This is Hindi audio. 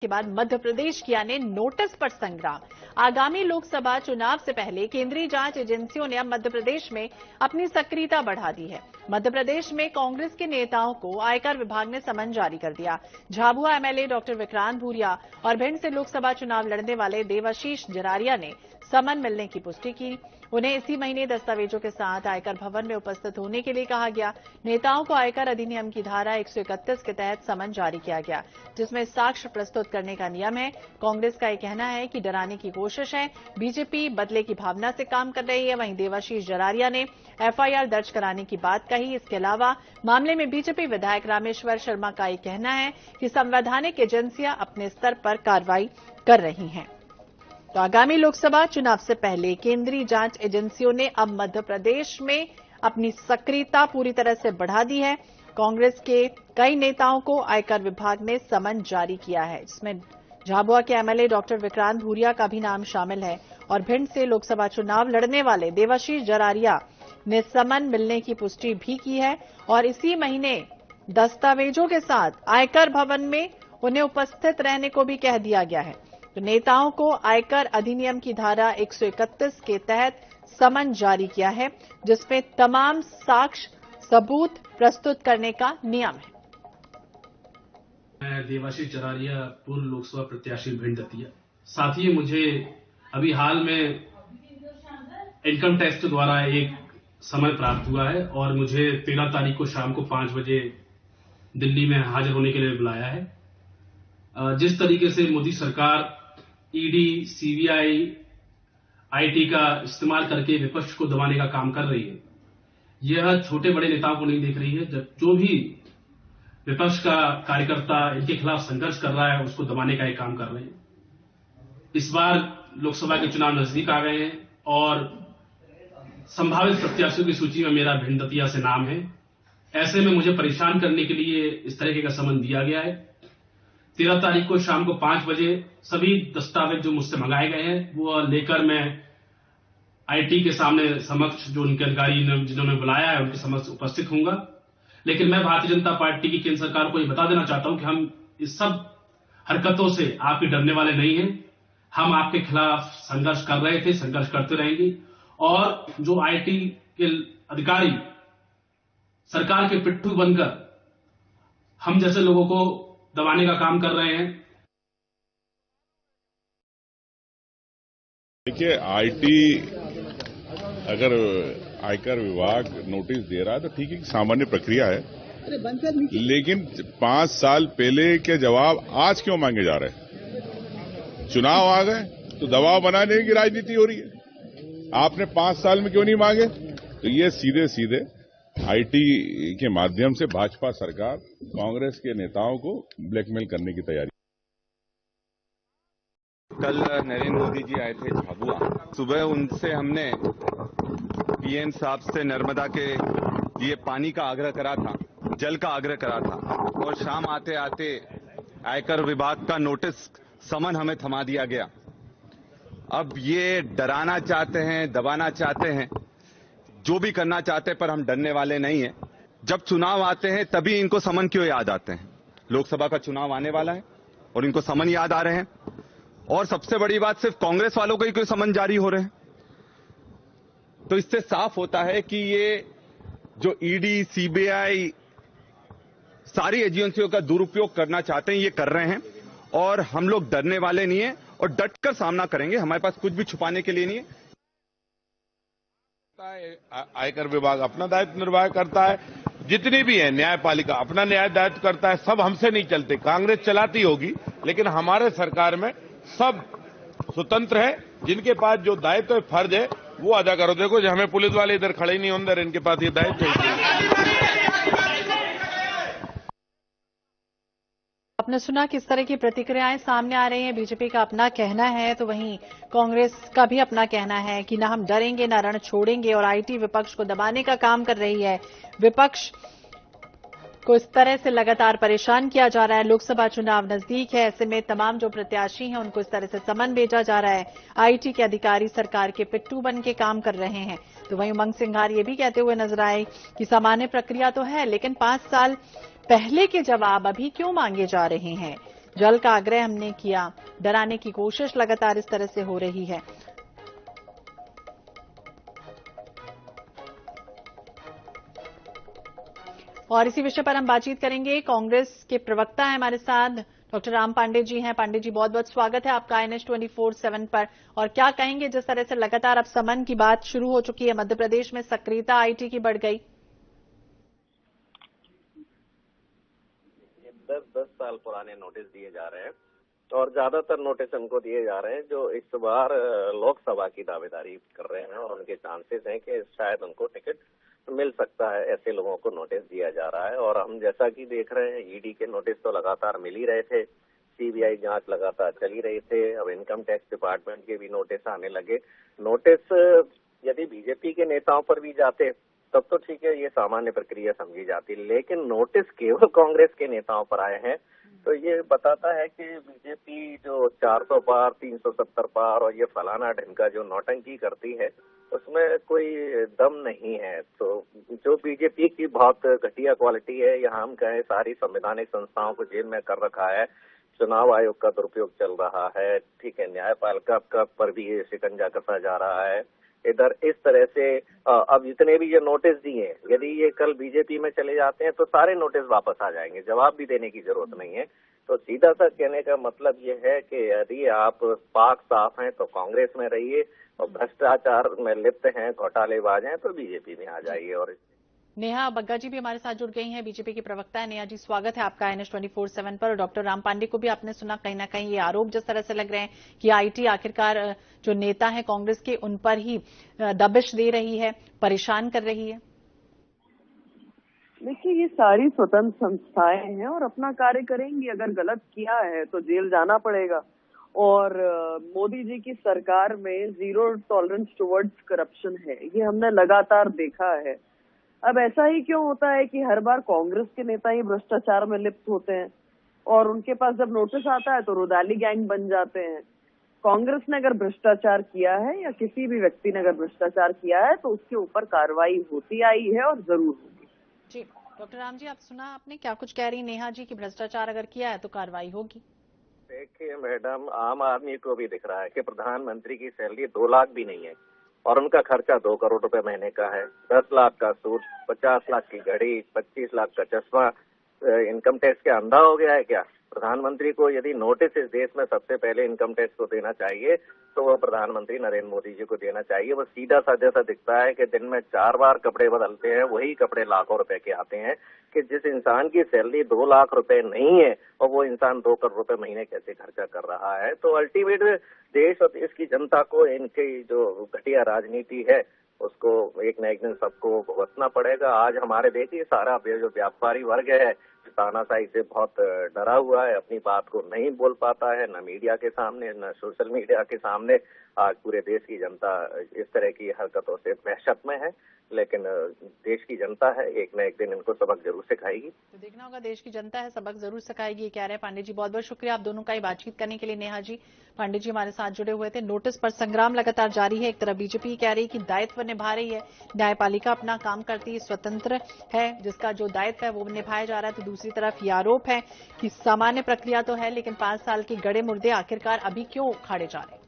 के बाद मध्य प्रदेश किया ने नोटिस पर संग्राम। आगामी लोकसभा चुनाव से पहले केंद्रीय जांच एजेंसियों ने अब मध्य प्रदेश में अपनी सक्रियता बढ़ा दी है। मध्य प्रदेश में कांग्रेस के नेताओं को आयकर विभाग ने समन जारी कर दिया। झाबुआ एमएलए डॉक्टर विक्रांत भूरिया और भिंड से लोकसभा चुनाव लड़ने वाले देवाशीष जरारिया ने समन मिलने की पुष्टि की। उन्हें इसी महीने दस्तावेजों के साथ आयकर भवन में उपस्थित होने के लिए कहा गया। नेताओं को आयकर अधिनियम की धारा 131 के तहत समन जारी किया गया, जिसमें साक्ष्य प्रस्तुत करने का नियम है। कांग्रेस का यह कहना है कि डराने की कोशिश है। बीजेपी बदले की भावना से काम कर रही है। वहीं देवाशीष जरारिया ने एफआईआर दर्ज कराने की बात कही। इसके अलावा मामले में बीजेपी विधायक रामेश्वर शर्मा का यह कहना है कि संवैधानिक एजेंसियां अपने स्तर पर कार्रवाई कर रही हैं। तो आगामी लोकसभा चुनाव से पहले केंद्रीय जांच एजेंसियों ने अब मध्य प्रदेश में अपनी सक्रियता पूरी तरह से बढ़ा दी है। कांग्रेस के कई नेताओं को आयकर विभाग ने समन जारी किया है, जिसमें झाबुआ के एमएलए डॉक्टर विक्रांत भूरिया का भी नाम शामिल है और भिंड से लोकसभा चुनाव लड़ने वाले देवाशीष जरारिया ने समन मिलने की पुष्टि भी की है और इसी महीने दस्तावेजों के साथ आयकर भवन में उन्हें उपस्थित रहने को भी कह दिया गया है। तो नेताओं को आयकर अधिनियम की धारा 131 के तहत समन जारी किया है, जिसमें तमाम साक्ष्य सबूत प्रस्तुत करने का नियम है। मैं देवाशीष जरारिया, पूर्व लोकसभा प्रत्याशी भिंड दतिया। साथ ही मुझे अभी हाल में इनकम टैक्स द्वारा एक समन प्राप्त हुआ है और मुझे 13 तारीख को शाम को 5 बजे दिल्ली में हाजिर होने के लिए बुलाया है। जिस तरीके से मोदी सरकार ईडी, सीबीआई, आईटी का इस्तेमाल करके विपक्ष को दबाने का काम कर रही है, यह छोटे बड़े नेताओं को नहीं देख रही है। जो भी विपक्ष का कार्यकर्ता इनके खिलाफ संघर्ष कर रहा है, उसको दबाने का एक काम कर रहे हैं। इस बार लोकसभा के चुनाव नजदीक आ गए हैं और संभावित प्रत्याशियों की सूची में मेरा भिंड दतिया से नाम है। ऐसे में मुझे परेशान करने के लिए इस तरीके का समन दिया गया है। 13 तारीख को शाम को 5 बजे सभी दस्तावेज जो मुझसे मंगाए गए हैं वो लेकर मैं आईटी के सामने समक्ष, जो उनके अधिकारी जिन्होंने बुलाया है, उनके समक्ष उपस्थित होऊंगा। लेकिन मैं भारतीय जनता पार्टी की केंद्र सरकार को ये बता देना चाहता हूं कि हम इस सब हरकतों से आपके डरने वाले नहीं हैं। हम आपके खिलाफ संघर्ष कर रहे थे, संघर्ष करते रहेंगे। और जो आईटी के अधिकारी सरकार के पिट्ठू बनकर हम जैसे लोगों को दबाने का काम कर रहे हैं। देखिए, आईटी अगर आयकर विभाग नोटिस दे रहा है तो ठीक है, सामान्य प्रक्रिया है। लेकिन 5 साल पहले के जवाब आज क्यों मांगे जा रहे हैं? चुनाव आ गए तो दबाव बनाने की राजनीति हो रही है। आपने 5 साल में क्यों नहीं मांगे? तो ये सीधे सीधे आईटी के माध्यम से भाजपा सरकार कांग्रेस के नेताओं को ब्लैकमेल करने की तैयारी। कल नरेंद्र मोदी जी आए थे झाबुआ। सुबह उनसे हमने पीएम साहब से नर्मदा के लिए पानी का आग्रह करा था, जल का आग्रह करा था और शाम आते आते आयकर विभाग का नोटिस समन हमें थमा दिया गया। अब ये डराना चाहते हैं, दबाना चाहते हैं, जो भी करना चाहते हैं, पर हम डरने वाले नहीं हैं। जब चुनाव आते हैं तभी इनको समन क्यों याद आते हैं? लोकसभा का चुनाव आने वाला है और इनको समन याद आ रहे हैं। और सबसे बड़ी बात, सिर्फ कांग्रेस वालों को ही क्यों समन जारी हो रहे हैं? तो इससे साफ होता है कि ये जो ईडी, सीबीआई, सारी एजेंसियों का दुरुपयोग करना चाहते हैं, ये कर रहे हैं। और हम लोग डरने वाले नहीं है और डटकर सामना करेंगे। हमारे पास कुछ भी छुपाने के लिए नहीं है। आयकर विभाग अपना दायित्व निर्वाह करता है, जितनी भी है न्यायपालिका अपना न्याय दायित्व करता है। सब हमसे नहीं चलते, कांग्रेस चलाती होगी, लेकिन हमारे सरकार में सब स्वतंत्र है। जिनके पास जो दायित्व है, फर्ज है, वो अदा करो। देखो, जो हमें पुलिस वाले इधर खड़े ही नहीं अंदर, इनके पास ये दायित्व है। आपने सुना किस तरह की प्रतिक्रियाएं सामने आ रही हैं। बीजेपी का अपना कहना है तो वहीं कांग्रेस का भी अपना कहना है कि ना हम डरेंगे ना रण छोड़ेंगे और आईटी विपक्ष को दबाने का काम कर रही है। विपक्ष को इस तरह से लगातार परेशान किया जा रहा है। लोकसभा चुनाव नजदीक है, ऐसे में तमाम जो प्रत्याशी हैं उनको इस तरह से समन भेजा जा रहा है। आईटी के अधिकारी सरकार के पिट्ठू बन के काम कर रहे हैं। तो वहीं उमंग सिंघार ये भी कहते हुए नजर आए कि सामान्य प्रक्रिया तो है, लेकिन 5 साल पहले के जवाब अभी क्यों मांगे जा रहे हैं? जल का आग्रह हमने किया, डराने की कोशिश लगातार इस तरह से हो रही है। और इसी विषय पर हम बातचीत करेंगे। कांग्रेस के प्रवक्ता हैं हमारे साथ, डॉक्टर राम पांडे जी हैं। पांडे जी, बहुत बहुत स्वागत है आपका INS 24/7 पर। और क्या कहेंगे, जिस तरह से लगातार अब समन की बात शुरू हो चुकी है, मध्य प्रदेश में सक्रियता IT की बढ़ गई। 10 साल पुराने नोटिस दिए जा रहे हैं और ज्यादातर नोटिस उनको दिए जा रहे हैं जो इस बार लोकसभा की दावेदारी कर रहे हैं और उनके चांसेस हैं कि शायद उनको टिकट मिल सकता है। ऐसे लोगों को नोटिस दिया जा रहा है और हम जैसा कि देख रहे हैं ED के नोटिस तो लगातार मिल ही रहे थे, CBI जांच लगातार चल ही रही थे, अब इनकम टैक्स डिपार्टमेंट के भी नोटिस आने लगे। नोटिस यदि बीजेपी के नेताओं पर भी जाते तब तो ठीक है, ये सामान्य प्रक्रिया समझी जाती, लेकिन नोटिस केवल कांग्रेस के नेताओं पर आए हैं तो ये बताता है कि बीजेपी जो 400 पार, 370 पार और ये फलाना ढिमका जो नौटंकी करती है उसमें कोई दम नहीं है। तो जो बीजेपी की बहुत घटिया क्वालिटी है, यहाँ हम कहें सारी संवैधानिक संस्थाओं को जेल में कर रखा है, चुनाव आयोग का दुरुपयोग चल रहा है, ठीक है, न्यायपालिका का पर भी ये शिकंजा कसा जा रहा है। इधर इस तरह से अब जितने भी ये नोटिस दिए, यदि ये कल बीजेपी में चले जाते हैं तो सारे नोटिस वापस आ जाएंगे, जवाब भी देने की जरूरत नहीं है। तो सीधा सा कहने का मतलब ये है कि यदि आप पाक साफ हैं तो कांग्रेस में रहिए और भ्रष्टाचार में लिप्त हैं, घोटालेबाज हैं तो बीजेपी में आ जाइए। और नेहा बग्गा जी भी हमारे साथ जुड़ गई हैं, बीजेपी की प्रवक्ता है। नेहा जी, स्वागत है आपका INS 24/7 पर। और डॉक्टर राम पांडे को भी आपने सुना, कहीं ना कहीं ये आरोप जिस तरह से लग रहे हैं कि IT आखिरकार जो नेता हैं कांग्रेस के उन पर ही दबिश दे रही है, परेशान कर रही है। देखिए, ये सारी स्वतंत्र संस्थाएं हैं और अपना कार्य करेंगी। अगर गलत किया है तो जेल जाना पड़ेगा। और मोदी जी की सरकार में 0 टॉलरेंस टुवर्ड्स करप्शन है, ये हमने लगातार देखा है। अब ऐसा ही क्यों होता है कि हर बार कांग्रेस के नेता ही भ्रष्टाचार में लिप्त होते हैं और उनके पास जब नोटिस आता है तो रुदाली गैंग बन जाते हैं। कांग्रेस ने अगर भ्रष्टाचार किया है या किसी भी व्यक्ति ने अगर भ्रष्टाचार किया है तो उसके ऊपर कार्रवाई होती आई है और जरूर होगी। जी डॉक्टर राम जी, आप सुना आपने क्या कुछ कह रही नेहा जी कि भ्रष्टाचार अगर किया है तो कार्रवाई होगी। देखिए मैडम, आम आदमी को भी दिख रहा है कि प्रधानमंत्री की सैलरी 2 लाख भी नहीं है और उनका खर्चा 2 करोड़ रुपए महीने का है। 10 लाख का सूट, 50 लाख की घड़ी, 25 लाख का चश्मा, इनकम टैक्स के अंधा हो गया है क्या? प्रधानमंत्री को यदि नोटिस इस देश में सबसे पहले इनकम टैक्स को देना चाहिए तो वो प्रधानमंत्री नरेंद्र मोदी जी को देना चाहिए। वो सीधा साधा सा दिखता है कि दिन में 4 बार कपड़े बदलते हैं, वही कपड़े लाखों रुपए के आते हैं। कि जिस इंसान की सैलरी 2 लाख रुपए नहीं है और वो इंसान 2 करोड़ रुपए महीने कैसे खर्चा कर रहा है। तो अल्टीमेट देश और देश की जनता को इनकी जो घटिया राजनीति है उसको एक न एक दिन सबको भुगतना पड़ेगा। आज हमारे देखिए सारा जो व्यापारी वर्ग है तानाशाही से बहुत डरा हुआ है, अपनी बात को नहीं बोल पाता है, न मीडिया के सामने न सोशल मीडिया के सामने। आज पूरे देश की जनता इस तरह की हरकतों से दहशत में है, लेकिन देश की जनता है, एक न एक दिन इनको सबक जरूर सिखाएगी। तो देखना होगा, देश की जनता है, सबक जरूर सिखाएगी, ये कह रहे हैं पांडे जी। बहुत बहुत शुक्रिया आप दोनों का ही बातचीत करने के लिए। नेहा जी, पांडे जी हमारे साथ जुड़े हुए थे। नोटिस पर संग्राम लगातार जारी है। एक तरफ बीजेपी कह रही है कि दायित्व निभा रही है, न्यायपालिका अपना काम करती है, स्वतंत्र है, जिसका जो दायित्व है वो निभाया जा रहा है। तो दूसरी तरफ ये आरोप है कि सामान्य प्रक्रिया तो है लेकिन 5 साल के गड़े मुर्दे आखिरकार अभी क्यों उखाड़े जा रहे हैं।